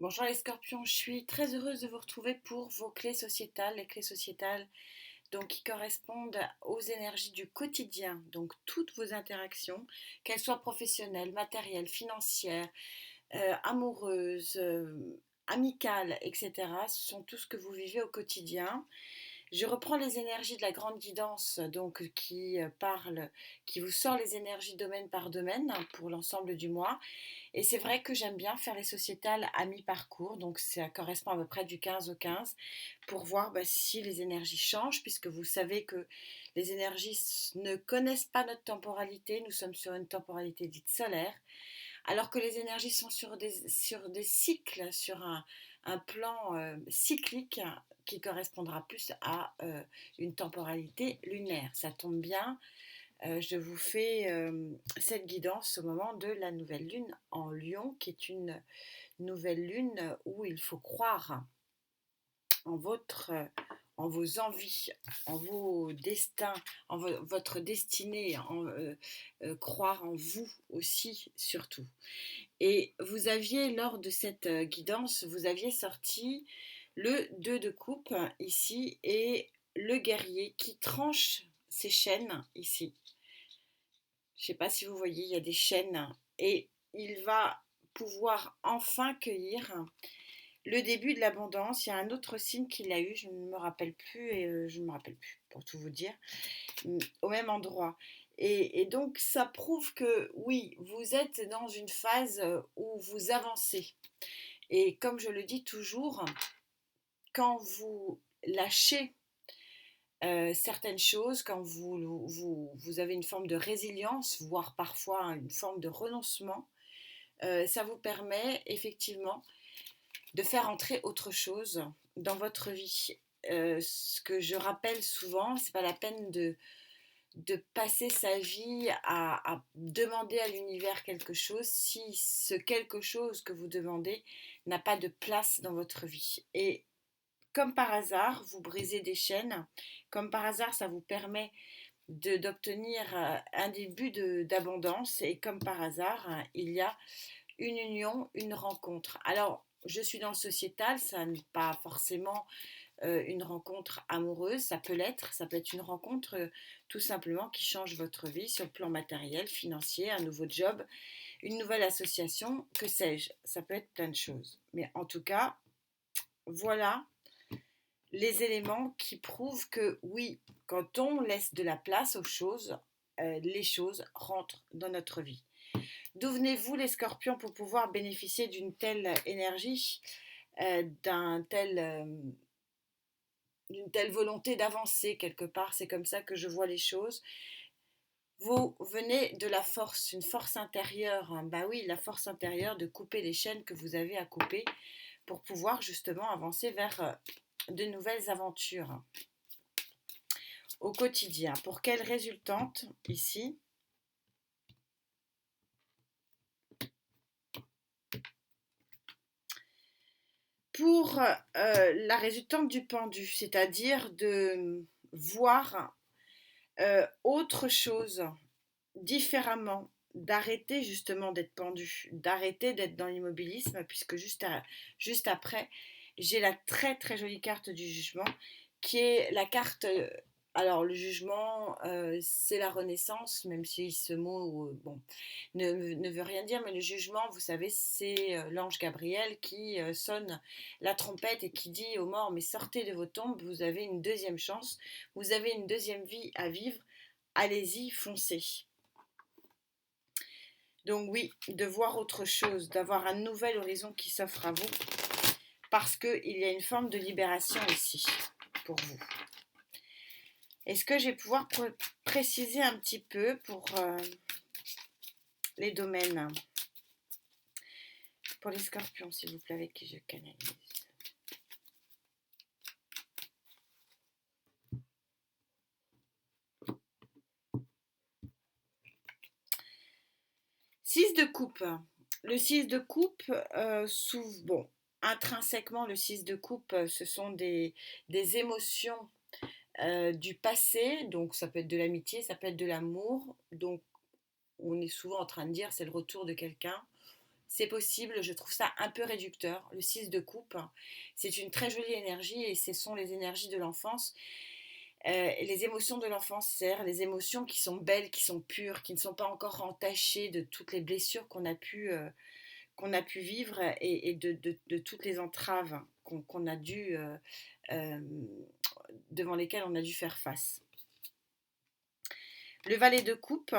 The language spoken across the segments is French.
Bonjour les scorpions, je suis très heureuse de vous retrouver pour vos clés sociétales, les clés sociétales donc qui correspondent aux énergies du quotidien, donc toutes vos interactions, qu'elles soient professionnelles, matérielles, financières, amoureuses, amicales, etc. Ce sont tout ce que vous vivez au quotidien. Je reprends les énergies de la grande guidance, donc qui vous sort les énergies domaine par domaine pour l'ensemble du mois. Et c'est vrai que j'aime bien faire les sociétales à mi-parcours, donc ça correspond à peu près du 15 au 15, pour voir si les énergies changent, puisque vous savez que les énergies ne connaissent pas notre temporalité, nous sommes sur une temporalité dite solaire, alors que les énergies sont sur des cycles, sur un plan cyclique qui correspondra plus à une temporalité lunaire. Ça tombe bien, je vous fais cette guidance au moment de la nouvelle lune en Lion, qui est une nouvelle lune où il faut croire en en vos envies, en vos destins, votre destinée, croire en vous aussi surtout. Et vous aviez, lors de cette guidance, vous aviez sorti le 2 de coupe ici et le guerrier qui tranche ses chaînes ici. Je ne sais pas si vous voyez, il y a des chaînes et il va pouvoir enfin cueillir le début de l'abondance. Il y a un autre signe qu'il a eu, je ne me rappelle plus, je ne me rappelle plus pour tout vous dire, au même endroit. Et donc ça prouve que oui, vous êtes dans une phase où vous avancez. Et comme je le dis toujours, quand vous lâchez certaines choses, quand vous avez une forme de résilience, voire parfois une forme de renoncement, ça vous permet effectivement de faire entrer autre chose dans votre vie. Ce que je rappelle souvent, c'est pas la peine de passer sa vie à demander à l'univers quelque chose si ce quelque chose que vous demandez n'a pas de place dans votre vie. Et comme par hasard, vous brisez des chaînes, comme par hasard, ça vous permet d'obtenir un début d'abondance, et comme par hasard, il y a une union, une rencontre. Alors, je suis dans le sociétal, ça n'est pas forcément une rencontre amoureuse, ça peut être une rencontre tout simplement qui change votre vie sur le plan matériel, financier, un nouveau job, une nouvelle association, que sais-je, ça peut être plein de choses. Mais en tout cas, voilà les éléments qui prouvent que oui, quand on laisse de la place aux choses, les choses rentrent dans notre vie. D'où venez-vous les scorpions pour pouvoir bénéficier d'une telle énergie, d'une telle volonté d'avancer quelque part? C'est comme ça que je vois les choses. Vous venez de la force, une force intérieure, hein. Bah oui, la force intérieure de couper les chaînes que vous avez à couper pour pouvoir justement avancer vers de nouvelles aventures au quotidien. Pour quelle résultante ici? Pour la résultante du pendu, c'est-à-dire de voir autre chose différemment, d'arrêter justement d'être pendu, d'arrêter d'être dans l'immobilisme, puisque juste après, j'ai la très très jolie carte du jugement, qui est la carte. Alors, le jugement, c'est la renaissance, même si ce mot bon, ne veut rien dire, mais le jugement, vous savez, c'est l'ange Gabriel qui sonne la trompette et qui dit aux morts, mais sortez de vos tombes, vous avez une deuxième chance, vous avez une deuxième vie à vivre, allez-y, foncez. Donc oui, de voir autre chose, d'avoir un nouvel horizon qui s'offre à vous, parce qu'il y a une forme de libération ici, pour vous. Est-ce que je vais pouvoir préciser un petit peu pour les domaines? Pour les scorpions, s'il vous plaît, avec qui je canalise. Six de coupe. Le 6 de coupe s'ouvre. Bon, intrinsèquement, le 6 de coupe, ce sont des émotions du passé. Donc, ça peut être de l'amitié, ça peut être de l'amour. Donc, on est souvent en train de dire c'est le retour de quelqu'un. c'est possible, je trouve ça un peu réducteur. Le 6 de coupe, c'est une très jolie énergie et ce sont les énergies de l'enfance. Et les émotions de l'enfance, c'est-à-dire les émotions qui sont belles, qui sont pures, qui ne sont pas encore entachées de toutes les blessures qu'on a pu vivre et de toutes les entraves qu'on a dû, euh, devant lesquelles on a dû faire face. Le valet de coupe,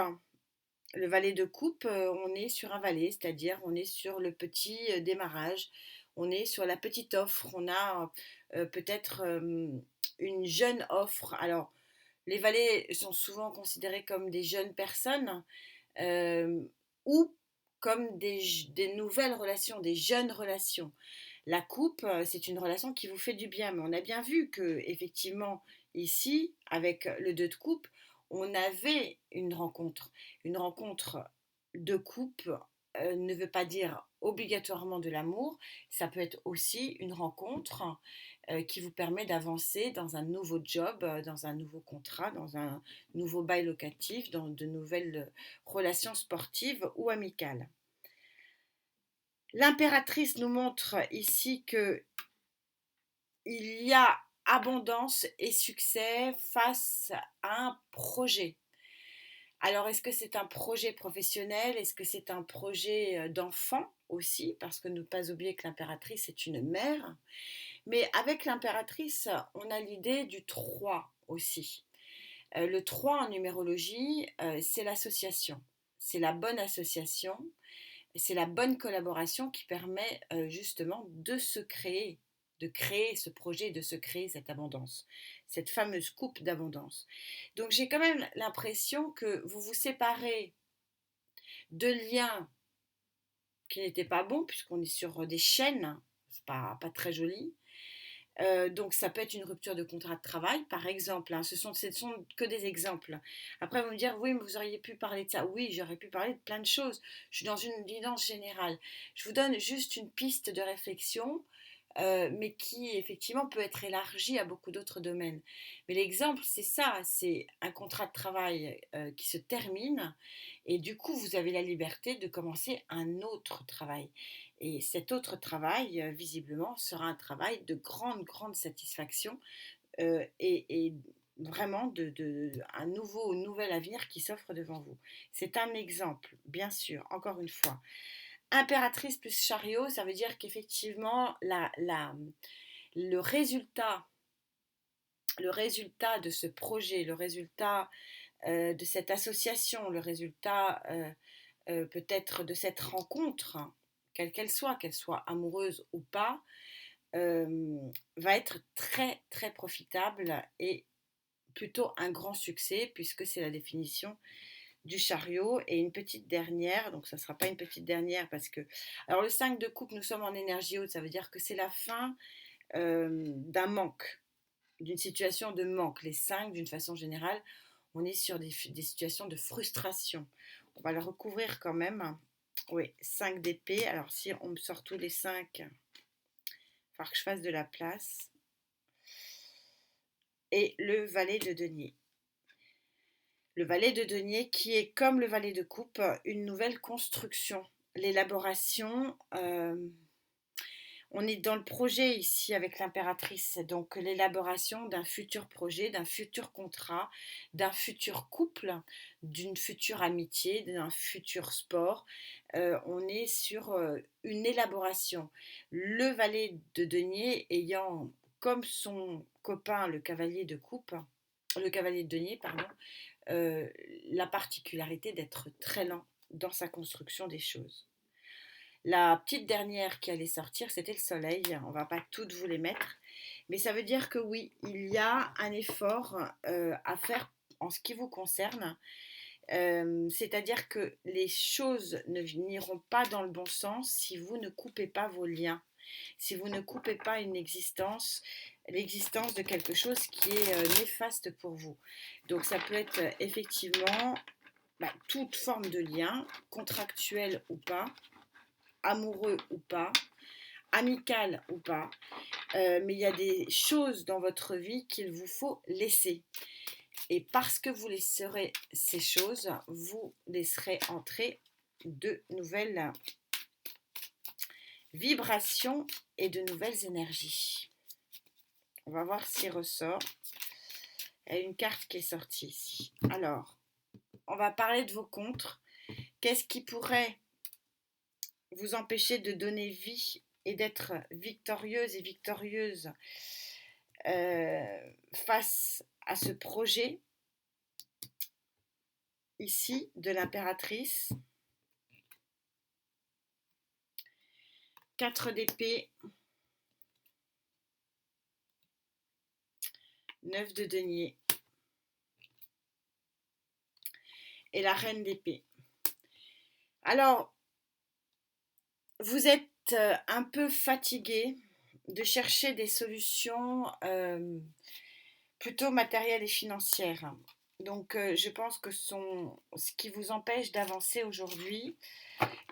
on est sur un valet, c'est-à-dire on est sur le petit démarrage, on est sur la petite offre, on a peut-être une jeune offre. Alors, les valets sont souvent considérés comme des jeunes personnes euh, ou comme des nouvelles relations, des jeunes relations. La coupe, c'est une relation qui vous fait du bien, mais on a bien vu que effectivement ici, avec le 2 de coupe, on avait une rencontre de coupe ne veut pas dire obligatoirement de l'amour, ça peut être aussi une rencontre qui vous permet d'avancer dans un nouveau job, dans un nouveau contrat, dans un nouveau bail locatif, dans de nouvelles relations sportives ou amicales. L'impératrice nous montre ici que il y a abondance et succès face à un projet. Alors, est-ce que c'est un projet professionnel? Est-ce que c'est un projet d'enfant aussi? Parce que ne pas oublier que l'impératrice est une mère. Mais avec l'impératrice, on a l'idée du 3 aussi. Le 3 en numérologie, c'est l'association. C'est la bonne association, c'est la bonne collaboration qui permet justement de créer ce projet, de se créer cette abondance, cette fameuse coupe d'abondance. Donc j'ai quand même l'impression que vous vous séparez de liens qui n'étaient pas bons, puisqu'on est sur des chaînes, c'est pas très joli. Donc ça peut être une rupture de contrat de travail, par exemple. Hein, ce sont que des exemples. Après, vous me dire, oui, mais vous auriez pu parler de ça. Oui, j'aurais pu parler de plein de choses. Je suis dans une guidance générale. Je vous donne juste une piste de réflexion, mais qui effectivement peut être élargie à beaucoup d'autres domaines. Mais l'exemple, c'est ça, c'est un contrat de travail qui se termine, et du coup, vous avez la liberté de commencer un autre travail. Et cet autre travail, visiblement, sera un travail de grande, grande satisfaction et vraiment un nouvel avenir qui s'offre devant vous. C'est un exemple, bien sûr, encore une fois. Impératrice plus chariot, ça veut dire qu'effectivement, le résultat, le résultat de ce projet, le résultat de cette association, le résultat peut-être de cette rencontre, quelle qu'elle soit amoureuse ou pas, va être très très profitable et plutôt un grand succès puisque c'est la définition du chariot. Et une petite dernière, donc ça ne sera pas une petite dernière parce que... Alors le 5 de coupe, nous sommes en énergie haute, ça veut dire que c'est la fin d'un manque, d'une situation de manque. Les 5, d'une façon générale, on est sur des situations de frustration. On va le recouvrir quand même. Oui, 5 d'épée. Alors si on me sort tous les 5, il va falloir que je fasse de la place. Et le valet de denier. Le valet de denier qui est comme le valet de coupe, une nouvelle construction. L'élaboration, on est dans le projet ici avec l'impératrice, donc l'élaboration d'un futur projet, d'un futur contrat, d'un futur couple, d'une future amitié, d'un futur sport. On est sur une élaboration. Le valet de denier ayant comme son copain le cavalier de coupe, le cavalier de denier, pardon, euh, la particularité d'être très lent dans sa construction des choses. La petite dernière qui allait sortir, c'était le soleil. On ne va pas toutes vous les mettre. Mais ça veut dire que oui, il y a un effort à faire en ce qui vous concerne. C'est-à-dire que les choses n'iront pas dans le bon sens si vous ne coupez pas vos liens, si vous ne coupez pas l'existence de quelque chose qui est néfaste pour vous. Donc ça peut être effectivement toute forme de lien, contractuel ou pas, amoureux ou pas, amical ou pas, mais il y a des choses dans votre vie qu'il vous faut laisser. Et parce que vous laisserez ces choses, vous laisserez entrer de nouvelles vibrations et de nouvelles énergies. On va voir s'il ressort. Il y a une carte qui est sortie ici. Alors, on va parler de vos contres. Qu'est-ce qui pourrait vous empêcher de donner vie et d'être victorieuse et victorieuse face à ce projet ici de l'impératrice? 4 d'épée, 9 de denier et la reine d'épée. Alors, vous êtes un peu fatigué de chercher des solutions plutôt matérielles et financières. Donc, je pense que ce qui vous empêche d'avancer aujourd'hui,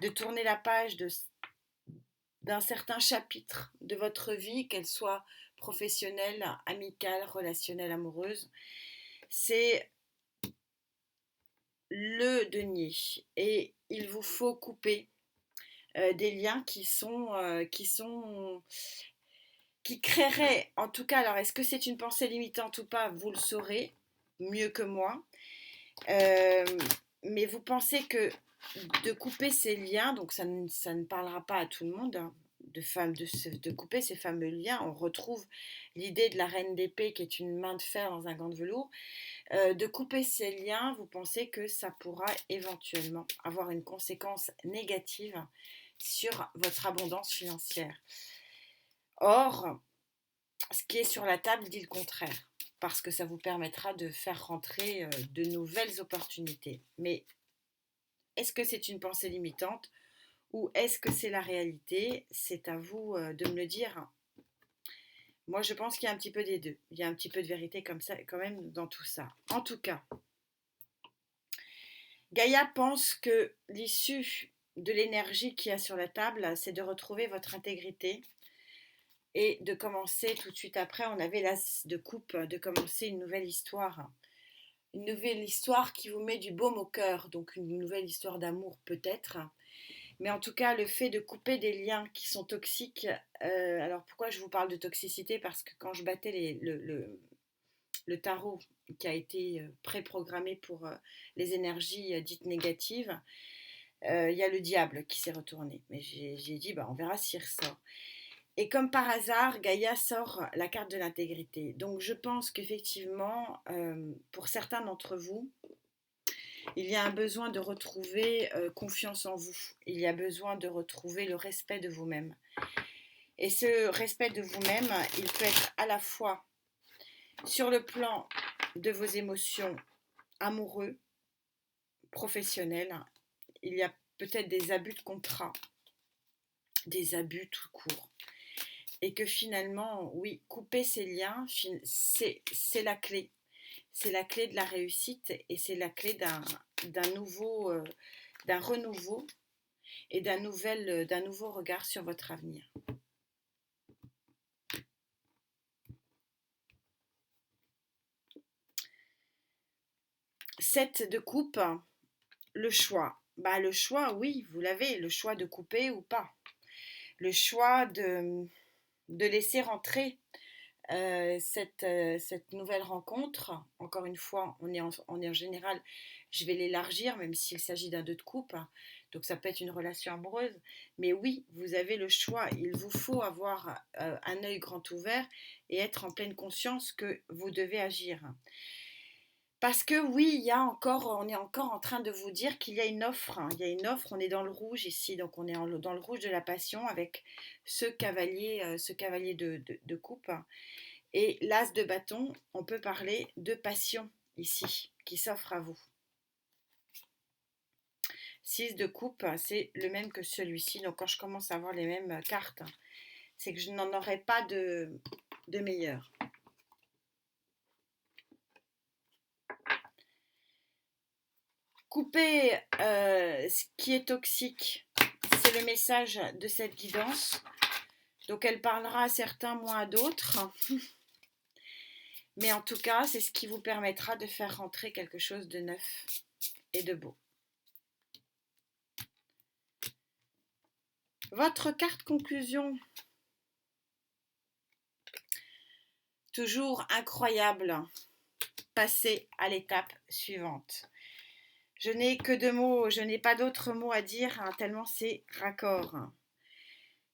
de tourner la page d'un certain chapitre de votre vie, qu'elle soit professionnelle, amicale, relationnelle, amoureuse, c'est le denier. Et il vous faut couper des liens qui créeraient, en tout cas, alors est-ce que c'est une pensée limitante ou pas, vous le saurez mieux que moi, mais vous pensez que de couper ces liens, donc ça ne parlera pas à tout le monde, hein, de couper ces fameux liens. On retrouve l'idée de la reine d'épée qui est une main de fer dans un gant de velours. De couper ces liens, vous pensez que ça pourra éventuellement avoir une conséquence négative sur votre abondance financière. Or, ce qui est sur la table dit le contraire, parce que ça vous permettra de faire rentrer de nouvelles opportunités. Mais est-ce que c'est une pensée limitante ou est-ce que c'est la réalité? C'est à vous de me le dire. Moi, je pense qu'il y a un petit peu des deux. Il y a un petit peu de vérité comme ça, quand même, dans tout ça. En tout cas, Gaïa pense que l'issue de l'énergie qu'il y a sur la table, c'est de retrouver votre intégrité et de commencer tout de suite après. On avait l'as de coupe, de commencer une nouvelle histoire. Une nouvelle histoire qui vous met du baume au cœur, donc une nouvelle histoire d'amour peut-être. Mais en tout cas, le fait de couper des liens qui sont toxiques, alors pourquoi je vous parle de toxicité? Parce que quand je battais le tarot qui a été préprogrammé pour les énergies dites négatives, il y a le diable qui s'est retourné. Mais j'ai dit, bah, on verra s'il ressort. Et comme par hasard, Gaïa sort la carte de l'intégrité. Donc je pense qu'effectivement, pour certains d'entre vous, il y a un besoin de retrouver confiance en vous. Il y a besoin de retrouver le respect de vous-même. Et ce respect de vous-même, il peut être à la fois sur le plan de vos émotions amoureux, professionnels. Il y a peut-être des abus de contrat, des abus tout court. Et que finalement, oui, couper ces liens, c'est la clé. C'est la clé de la réussite et c'est la clé d'un renouveau et d'un nouveau regard sur votre avenir. Sept de coupe, le choix. Bah, le choix, oui, vous l'avez, le choix de couper ou pas. Le choix de laisser rentrer cette nouvelle rencontre. Encore une fois, on est en général, je vais l'élargir, même s'il s'agit d'un 2 de coupe, donc ça peut être une relation amoureuse, mais oui, vous avez le choix, il vous faut avoir un œil grand ouvert et être en pleine conscience que vous devez agir. Parce que oui, on est encore en train de vous dire qu'il y a une offre. Il y a une offre, on est dans le rouge ici, donc on est dans le rouge de la passion avec ce cavalier de coupe. Et l'as de bâton, on peut parler de passion ici, qui s'offre à vous. 6 de coupe, c'est le même que celui-ci. Donc quand je commence à avoir les mêmes cartes, c'est que je n'en aurai pas de meilleur. Couper ce qui est toxique, c'est le message de cette guidance. Donc elle parlera à certains, moins à d'autres. Mais en tout cas, c'est ce qui vous permettra de faire rentrer quelque chose de neuf et de beau. Votre carte conclusion, toujours incroyable. Passez à l'étape suivante. Je n'ai que 2 mots, je n'ai pas d'autres mots à dire, hein, tellement c'est raccord.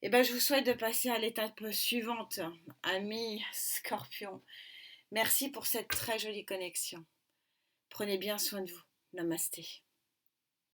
Et ben, je vous souhaite de passer à l'étape suivante, ami Scorpion. Merci pour cette très jolie connexion. Prenez bien soin de vous. Namasté.